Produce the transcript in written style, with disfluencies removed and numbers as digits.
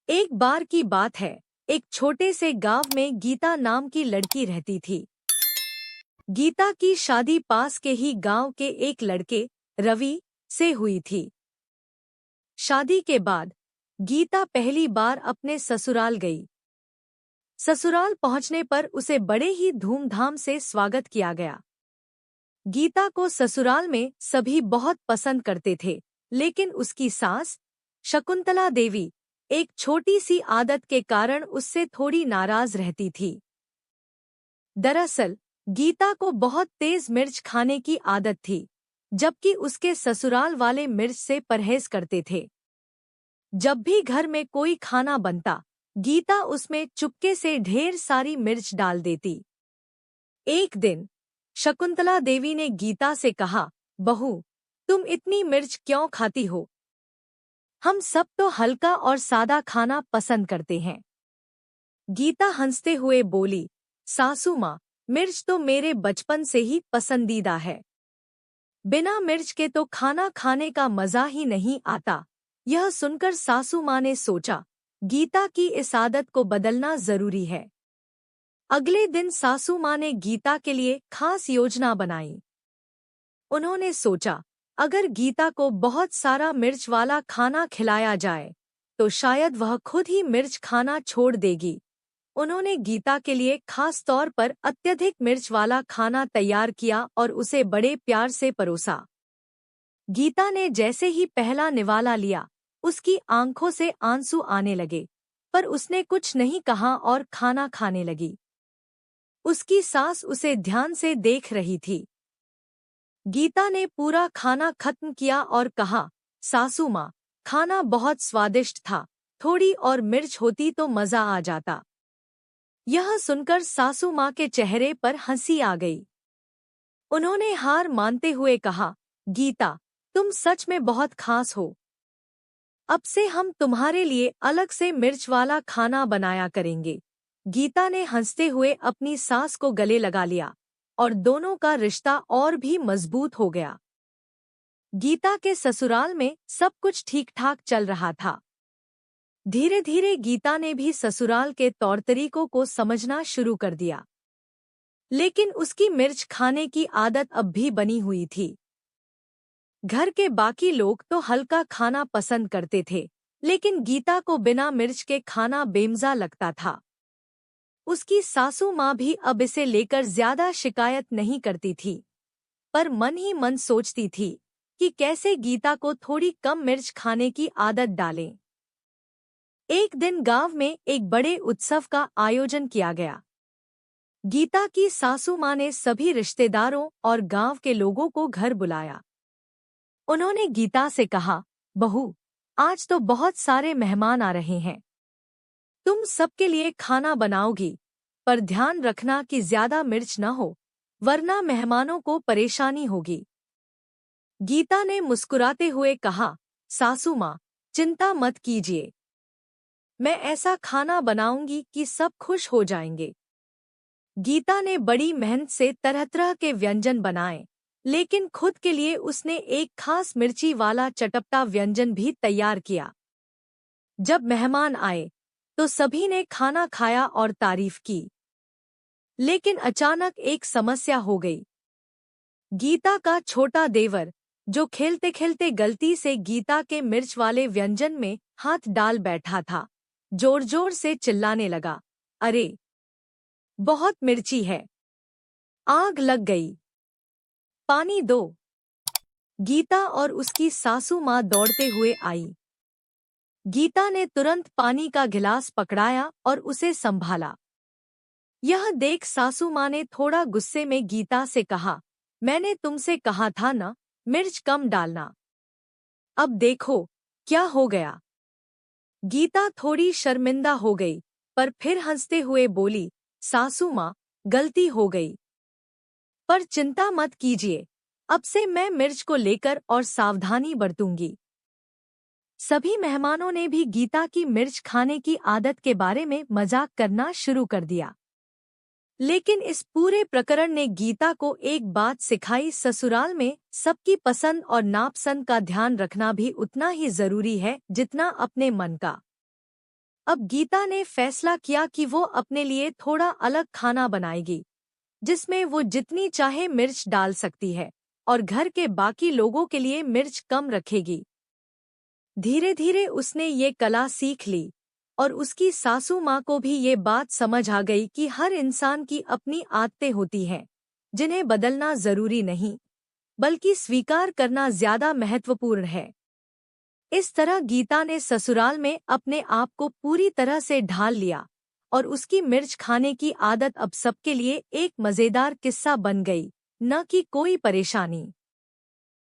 एक बार की बात है। एक छोटे से गांव में गीता नाम की लड़की रहती थी। गीता की शादी पास के ही गांव के एक लड़के रवि से हुई थी। शादी के बाद गीता पहली बार अपने ससुराल गई। ससुराल पहुंचने पर उसे बड़े ही धूमधाम से स्वागत किया गया। गीता को ससुराल में सभी बहुत पसंद करते थे, लेकिन उसकी सास शकुंतला देवी एक छोटी सी आदत के कारण उससे थोड़ी नाराज रहती थी। दरअसल गीता को बहुत तेज मिर्च खाने की आदत थी, जबकि उसके ससुराल वाले मिर्च से परहेज करते थे। जब भी घर में कोई खाना बनता, गीता उसमें चुपके से ढेर सारी मिर्च डाल देती। एक दिन शकुंतला देवी ने गीता से कहा, बहू, तुम इतनी मिर्च क्यों खाती हो? हम सब तो हल्का और सादा खाना पसंद करते हैं। गीता हंसते हुए बोली, सासू माँ, मिर्च तो मेरे बचपन से ही पसंदीदा है। बिना मिर्च के तो खाना खाने का मजा ही नहीं आता। यह सुनकर सासू माँ ने सोचा, गीता की इस आदत को बदलना जरूरी है। अगले दिन सासू माँ ने गीता के लिए खास योजना बनाई। उन्होंने सोचा, अगर गीता को बहुत सारा मिर्च वाला खाना खिलाया जाए, तो शायद वह खुद ही मिर्च खाना छोड़ देगी। उन्होंने गीता के लिए खास तौर पर अत्यधिक मिर्च वाला खाना तैयार किया और उसे बड़े प्यार से परोसा। गीता ने जैसे ही पहला निवाला लिया, उसकी आंखों से आंसू आने लगे, पर उसने कुछ नहीं कहा और खाना खाने लगी। उसकी सास उसे ध्यान से देख रही थी। गीता ने पूरा खाना खत्म किया और कहा, सासू माँ, खाना बहुत स्वादिष्ट था, थोड़ी और मिर्च होती तो मजा आ जाता। यह सुनकर सासू माँ के चेहरे पर हंसी आ गई। उन्होंने हार मानते हुए कहा, गीता, तुम सच में बहुत खास हो। अब से हम तुम्हारे लिए अलग से मिर्च वाला खाना बनाया करेंगे। गीता ने हंसते हुए अपनी सास को गले लगा लिया और दोनों का रिश्ता और भी मजबूत हो गया। गीता के ससुराल में सब कुछ ठीक ठाक चल रहा था। धीरे धीरे गीता ने भी ससुराल के तौर तरीकों को समझना शुरू कर दिया, लेकिन उसकी मिर्च खाने की आदत अब भी बनी हुई थी। घर के बाकी लोग तो हल्का खाना पसंद करते थे, लेकिन गीता को बिना मिर्च के खाना बेमजा लगता था। उसकी सासू माँ भी अब इसे लेकर ज्यादा शिकायत नहीं करती थी, पर मन ही मन सोचती थी कि कैसे गीता को थोड़ी कम मिर्च खाने की आदत डालें। एक दिन गांव में एक बड़े उत्सव का आयोजन किया गया। गीता की सासू माँ ने सभी रिश्तेदारों और गांव के लोगों को घर बुलाया। उन्होंने गीता से कहा, बहू, आज तो बहुत सारे मेहमान आ रहे हैं। तुम सबके लिए खाना बनाओगी, पर ध्यान रखना कि ज्यादा मिर्च न हो, वरना मेहमानों को परेशानी होगी। गीता ने मुस्कुराते हुए कहा, सासू माँ, चिंता मत कीजिए। मैं ऐसा खाना बनाऊंगी कि सब खुश हो जाएंगे। गीता ने बड़ी मेहनत से तरह तरह के व्यंजन बनाए, लेकिन खुद के लिए उसने एक खास मिर्ची वाला चटपटा व्यंजन भी तैयार किया। जब मेहमान आए, तो सभी ने खाना खाया और तारीफ की। लेकिन अचानक एक समस्या हो गई। गीता का छोटा देवर, जो खेलते खेलते गलती से गीता के मिर्च वाले व्यंजन में हाथ डाल बैठा था, जोर जोर से चिल्लाने लगा, अरे, बहुत मिर्ची है, आग लग गई, पानी दो। गीता और उसकी सासू माँ दौड़ते हुए आई। गीता ने तुरंत पानी का गिलास पकड़ाया और उसे संभाला। यह देख सासू माँ ने थोड़ा गुस्से में गीता से कहा, मैंने तुमसे कहा था ना, मिर्च कम डालना। अब देखो क्या हो गया। गीता थोड़ी शर्मिंदा हो गई, पर फिर हंसते हुए बोली, सासू माँ, गलती हो गई, पर चिंता मत कीजिए, अब से मैं मिर्च को लेकर और सावधानी बरतूंगी। सभी मेहमानों ने भी गीता की मिर्च खाने की आदत के बारे में मजाक करना शुरू कर दिया। लेकिन इस पूरे प्रकरण ने गीता को एक बात सिखाई, ससुराल में सबकी पसंद और नापसंद का ध्यान रखना भी उतना ही जरूरी है जितना अपने मन का। अब गीता ने फैसला किया कि वो अपने लिए थोड़ा अलग खाना बनाएगी, जिसमें वो जितनी चाहे मिर्च डाल सकती है और घर के बाकी लोगों के लिए मिर्च कम रखेगी। धीरे धीरे उसने ये कला सीख ली और उसकी सासू माँ को भी ये बात समझ आ गई कि हर इंसान की अपनी आदतें होती हैं, जिन्हें बदलना जरूरी नहीं, बल्कि स्वीकार करना ज्यादा महत्वपूर्ण है। इस तरह गीता ने ससुराल में अपने आप को पूरी तरह से ढाल लिया और उसकी मिर्च खाने की आदत अब सबके लिए एक मजेदार किस्सा बन गई, न कि कोई परेशानी।